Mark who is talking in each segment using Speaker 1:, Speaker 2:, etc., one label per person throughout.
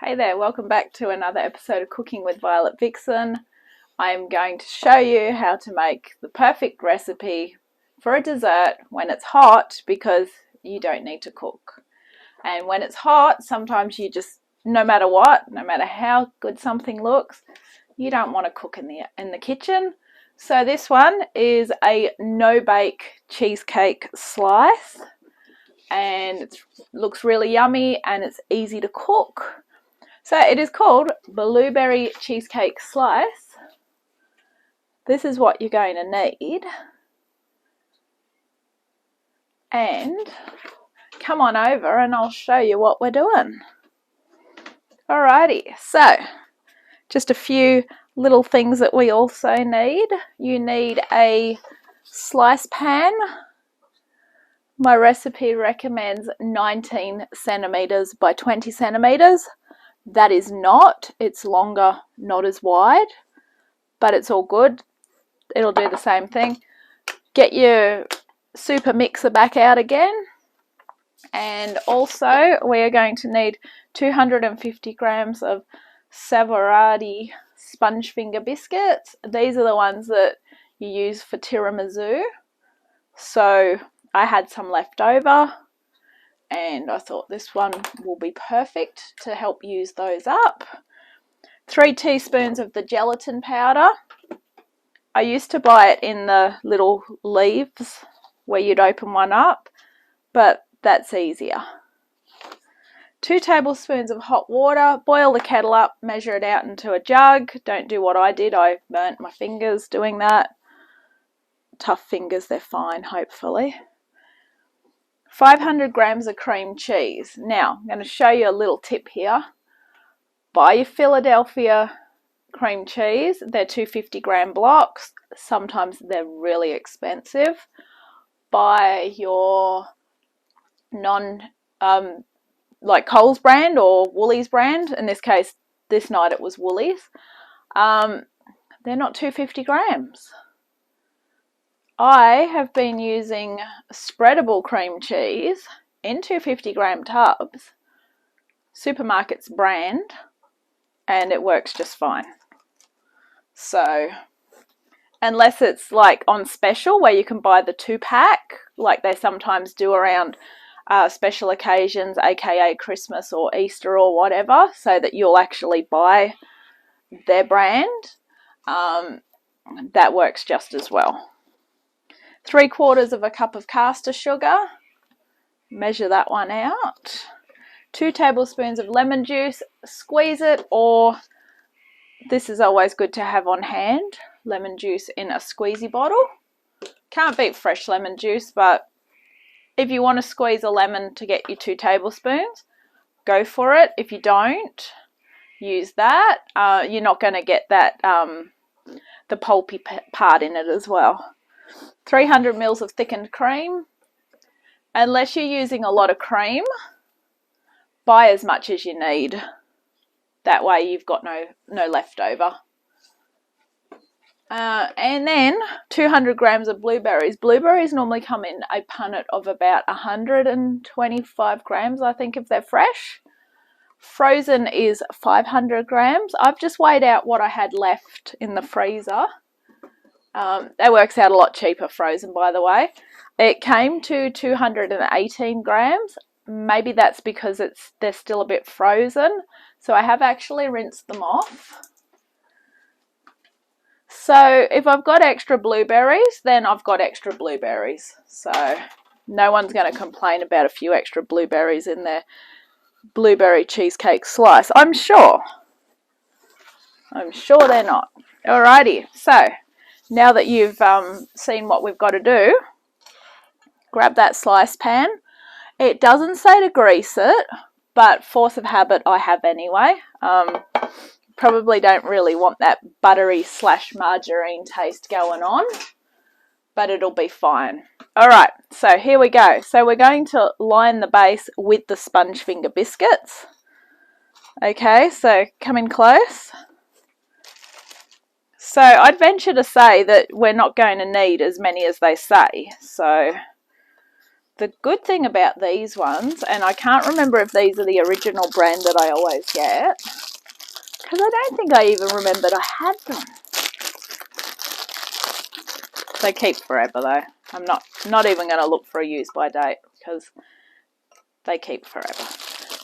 Speaker 1: Hey there, welcome back to another episode of Cooking with Violet Vixen. I'm going to show you how to make the perfect recipe for a dessert when it's hot, because you don't need to cook. And when it's hot, sometimes you just, no matter what, no matter how good something looks, you don't want to cook in the kitchen. So this one is a no-bake cheesecake slice, and it looks really yummy and it's easy to cook. So it is called blueberry cheesecake slice. This is what you're going to need. And come on over and I'll show you what we're doing. Alrighty, so just a few little things that we also need. You need a slice pan. My recipe recommends 19 centimeters by 20 centimeters. That is not, it's longer, not as wide, but it's all good. It'll do the same thing. Get your super mixer back out again. And also we are going to need 250 grams of Savoiardi sponge finger biscuits. These are the ones that you use for tiramisu. So I had some left over, and I thought this one will be perfect to help use those up. 3 teaspoons of the gelatin powder. I used to buy it in the little leaves where you'd open one up, but that's easier. 2 tablespoons of hot water. Boil the kettle up, measure it out into a jug. Don't do what I did. I burnt my fingers doing that. Tough fingers, they're fine, hopefully. 500 grams of cream cheese. Now, I'm going to show you a little tip here. Buy your Philadelphia cream cheese. They're 250 gram blocks. Sometimes they're really expensive. Buy your like Coles brand or Woolies brand. In this case, this night it was Woolies. They're not 250 grams. I have been using spreadable cream cheese in 250 gram tubs, supermarket's brand, and it works just fine. So, unless it's like on special where you can buy the 2-pack, like they sometimes do around special occasions, aka Christmas or Easter or whatever, so that you'll actually buy their brand, that works just as well. 3/4 cup of caster sugar, measure that one out. 2 tablespoons of lemon juice, squeeze it, or this is always good to have on hand, lemon juice in a squeezy bottle. Can't beat fresh lemon juice, but if you want to squeeze a lemon to get you 2 tablespoons, go for it. If you don't, use that. You're not going to get that the pulpy part in it as well. 300 mils of thickened cream. Unless you're using a lot of cream, buy as much as you need. That way you've got no leftover. And then 200 grams of blueberries. Blueberries normally come in a punnet of about 125 grams, I think, if they're fresh. Frozen is 500 grams. I've just weighed out what I had left in the freezer. That works out a lot cheaper frozen, by the way. It came to 218 grams. Maybe that's because they're still a bit frozen. So I have actually rinsed them off. So if I've got extra blueberries, then I've got extra blueberries. So no one's going to complain about a few extra blueberries in their blueberry cheesecake slice. I'm sure they're not. Alrighty, so now that you've seen what we've got to do, grab that slice pan. It doesn't say to grease it, but force of habit I have anyway. Probably don't really want that buttery / margarine taste going on, but it'll be fine. Alright, so here we go. So we're going to line the base with the sponge finger biscuits. Okay, so come in close. So I'd venture to say that we're not going to need as many as they say. So the good thing about these ones, and I can't remember if these are the original brand that I always get, because I don't think I even remembered I had them. They keep forever though. I'm not even going to look for a use by date because they keep forever.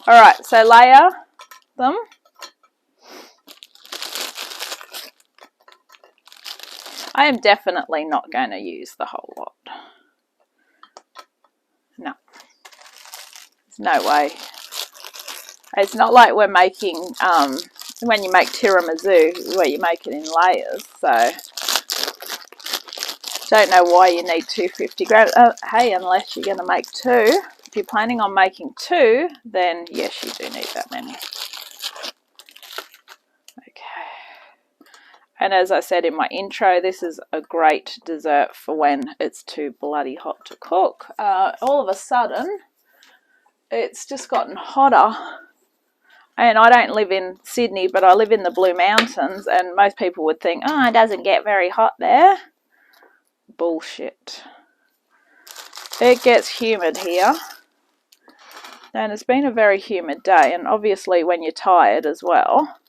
Speaker 1: All right, so layer them. I am definitely not going to use the whole lot. No. There's no way. It's not like we're making, when you make tiramisu, where you make it in layers. So, don't know why you need 250 grams. Hey, unless you're going to make 2. If you're planning on making 2, then yes, you do need that many. And as I said in my intro, this is a great dessert for when it's too bloody hot to cook. All of a sudden, it's just gotten hotter. And I don't live in Sydney, but I live in the Blue Mountains. And most people would think, oh, it doesn't get very hot there. Bullshit. It gets humid here. And it's been a very humid day. And obviously when you're tired as well,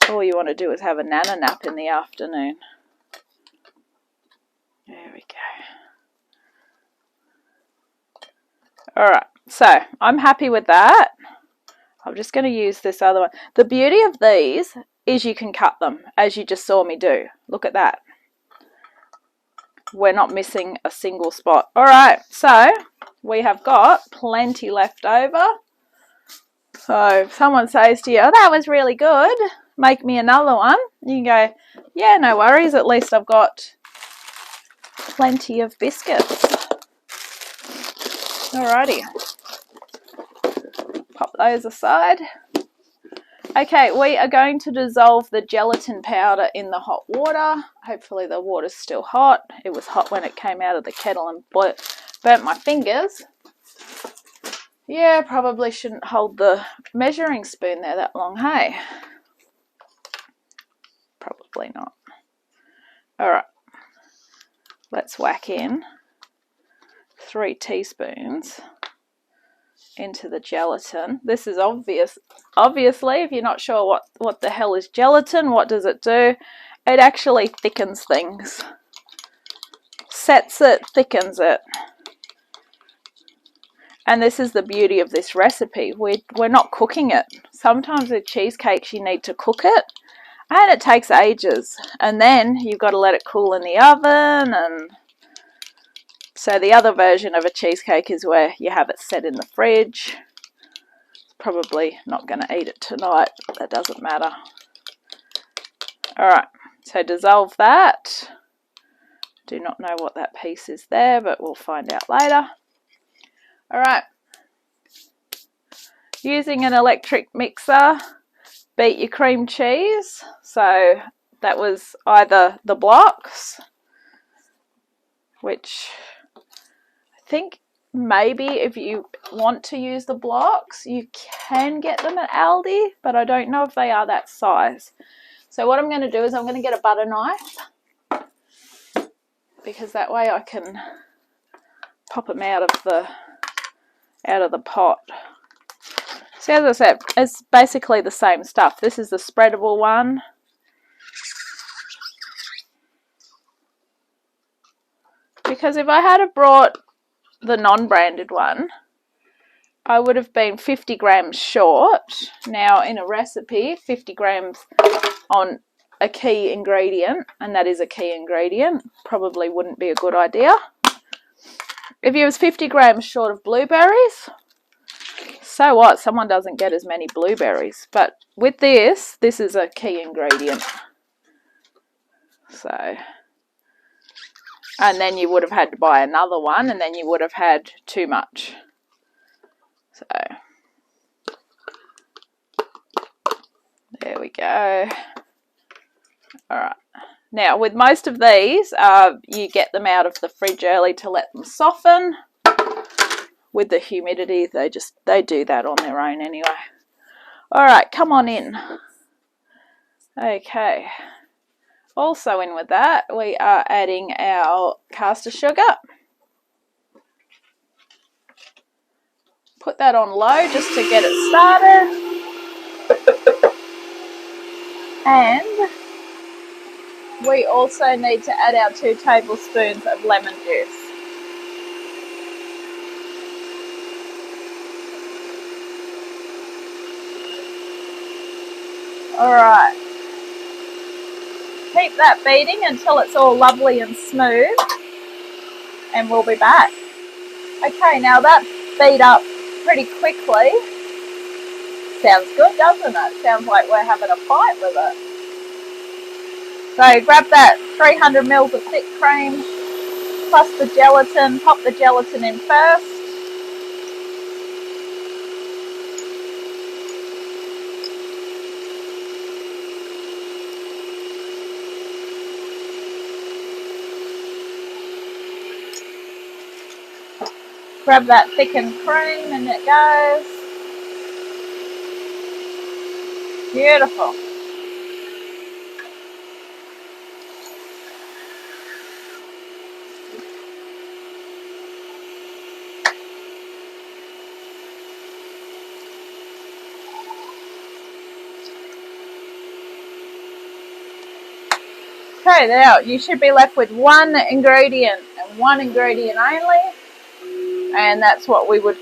Speaker 1: all you want to do is have a nana nap in the afternoon. There we go. Alright, so I'm happy with that. I'm just going to use this other one. The beauty of these is you can cut them, as you just saw me do. Look at that. We're not missing a single spot. Alright, so we have got plenty left over. So if someone says to you, oh, that was really good, make me another one, you can go, yeah, no worries, at least I've got plenty of biscuits. Alrighty, pop those aside. Okay, we are going to dissolve the gelatin powder in the hot water. Hopefully the water's still hot. It was hot when it came out of the kettle and burnt my fingers. Yeah, probably shouldn't hold the measuring spoon there that long, hey? Probably not. Alright, let's whack in 3 teaspoons into the gelatin. This is obviously, if you're not sure what the hell is gelatin, what does it do? It actually thickens things. Sets it, thickens it. And this is the beauty of this recipe. We're not cooking it. Sometimes with cheesecakes you need to cook it, and it takes ages. And then you've got to let it cool in the oven. And so the other version of a cheesecake is where you have it set in the fridge. Probably not going to eat it tonight, but that doesn't matter. Alright, so dissolve that. Do not know what that piece is there, but we'll find out later. Alright, using an electric mixer, beat your cream cheese. So that was either the blocks, which I think maybe if you want to use the blocks, you can get them at Aldi, but I don't know if they are that size. So what I'm going to do is I'm going to get a butter knife, because that way I can pop them out of the pot. So as I said, it's basically the same stuff. This is the spreadable one. Because if I had brought the non-branded one, I would have been 50 grams short. Now in a recipe, 50 grams on a key ingredient, and that is a key ingredient, probably wouldn't be a good idea. If you was 50 grams short of blueberries, so what? Someone doesn't get as many blueberries. But with this is a key ingredient. So, and then you would have had to buy another one, and then you would have had too much. So, there we go. Alright. Now, with most of these, you get them out of the fridge early to let them soften. With the humidity, they do that on their own anyway. Alright, come on in. Okay. Also in with that, we are adding our caster sugar. Put that on low just to get it started. And we also need to add our 2 tablespoons of lemon juice. Alright. Keep that beating until it's all lovely and smooth. And we'll be back. Okay, now that's beat up pretty quickly. Sounds good, doesn't it? Sounds like we're having a fight with it. So grab that 300 ml of thick cream plus the gelatin. Pop the gelatin in first. Grab that thickened cream and it goes. Beautiful. Okay, now you should be left with one ingredient and one ingredient only, and that's what we would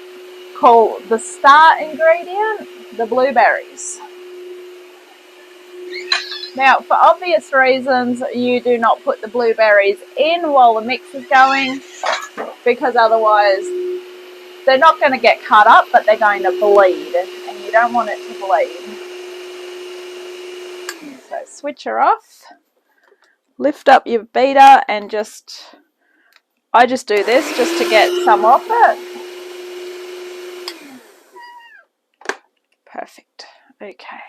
Speaker 1: call the star ingredient, the blueberries. Now, for obvious reasons, you do not put the blueberries in while the mix is going, because otherwise they're not going to get cut up, but they're going to bleed, and you don't want it to bleed. So switch her off. Lift up your beater and I just do this just to get some off it. Perfect. Okay.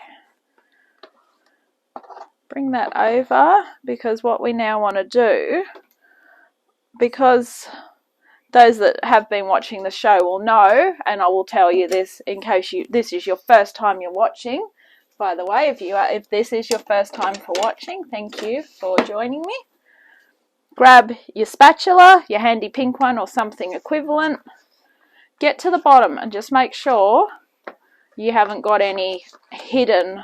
Speaker 1: Bring that over, because what we now want to do, because those that have been watching the show will know, and I will tell you this in case this is your first time you're watching. By the way, if this is your first time for watching, thank you for joining me. Grab your spatula, your handy pink one or something equivalent. Get to the bottom and just make sure you haven't got any hidden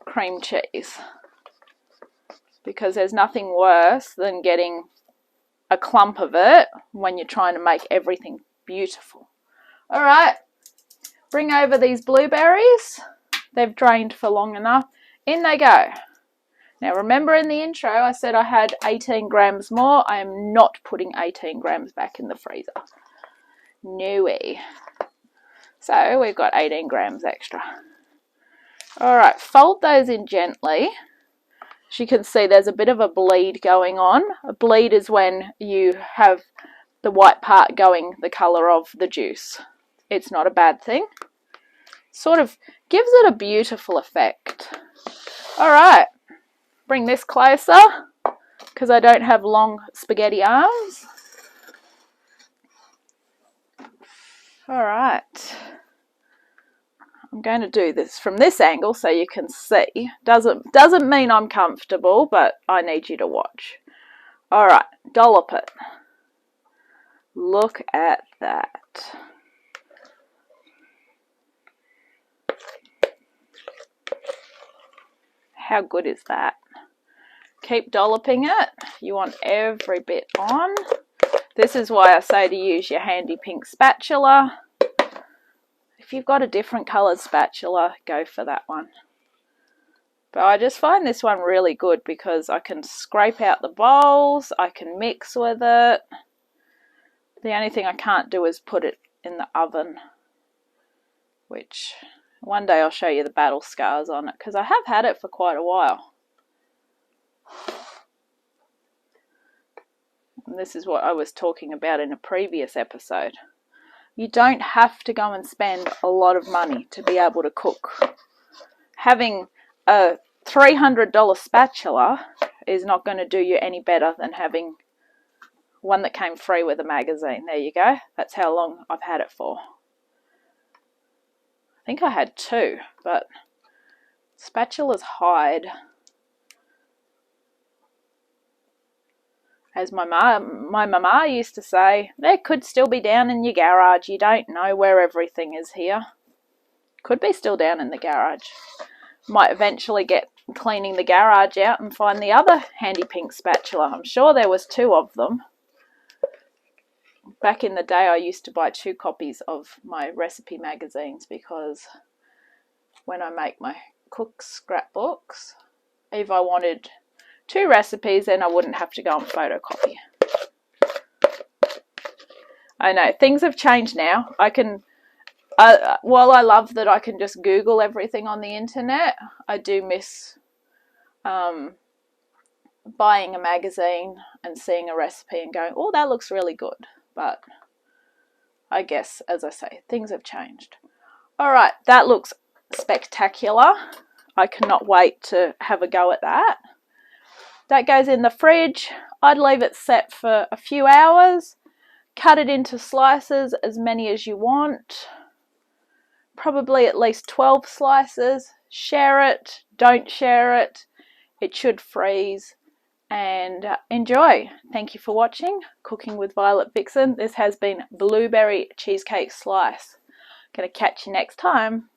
Speaker 1: cream cheese, because there's nothing worse than getting a clump of it when you're trying to make everything beautiful. All right, bring over these blueberries. They've drained for long enough. In they go. Now remember, in the intro I said I had 18 grams more. I am not putting 18 grams back in the freezer. No way. So we've got 18 grams extra. All right, fold those in gently. As you can see, there's a bit of a bleed going on. A bleed is when you have the white part going the colour of the juice. It's not a bad thing. Sort of gives it a beautiful effect. All right, bring this closer, because I don't have long spaghetti arms. All right. I'm going to do this from this angle so you can see. Doesn't mean I'm comfortable, but I need you to watch. All right, dollop it. Look at that. How good is that? Keep dolloping it. You want every bit on. This is why I say to use your handy pink spatula. If you've got a different coloured spatula, go for that one. But I just find this one really good because I can scrape out the bowls, I can mix with it. The only thing I can't do is put it in the oven, which one day I'll show you the battle scars on it, because I have had it for quite a while. And this is what I was talking about in a previous episode. You don't have to go and spend a lot of money to be able to cook. Having a $300 spatula is not going to do you any better than having one that came free with a magazine. There you go. That's how long I've had it for. I think I had 2, but spatulas hide. As my mama used to say, they could still be down in your garage. You don't know where everything is here. Could be still down in the garage. Might eventually get cleaning the garage out and find the other handy pink spatula. I'm sure there was 2 of them. Back in the day, I used to buy 2 copies of my recipe magazines because when I make my cook scrapbooks, if I wanted 2 recipes, then I wouldn't have to go and photocopy. I know, things have changed now. I can, while I love that I can just Google everything on the internet, I do miss buying a magazine and seeing a recipe and going, oh, that looks really good. But I guess, as I say, things have changed. All right, that looks spectacular. I cannot wait to have a go at that. That goes in the fridge. I'd leave it set for a few hours. Cut it into slices, as many as you want. Probably at least 12 slices. Share it, don't share it. It should freeze. And enjoy. Thank you for watching Cooking with Violet Vixen. This has been Blueberry Cheesecake Slice. Gonna catch you next time.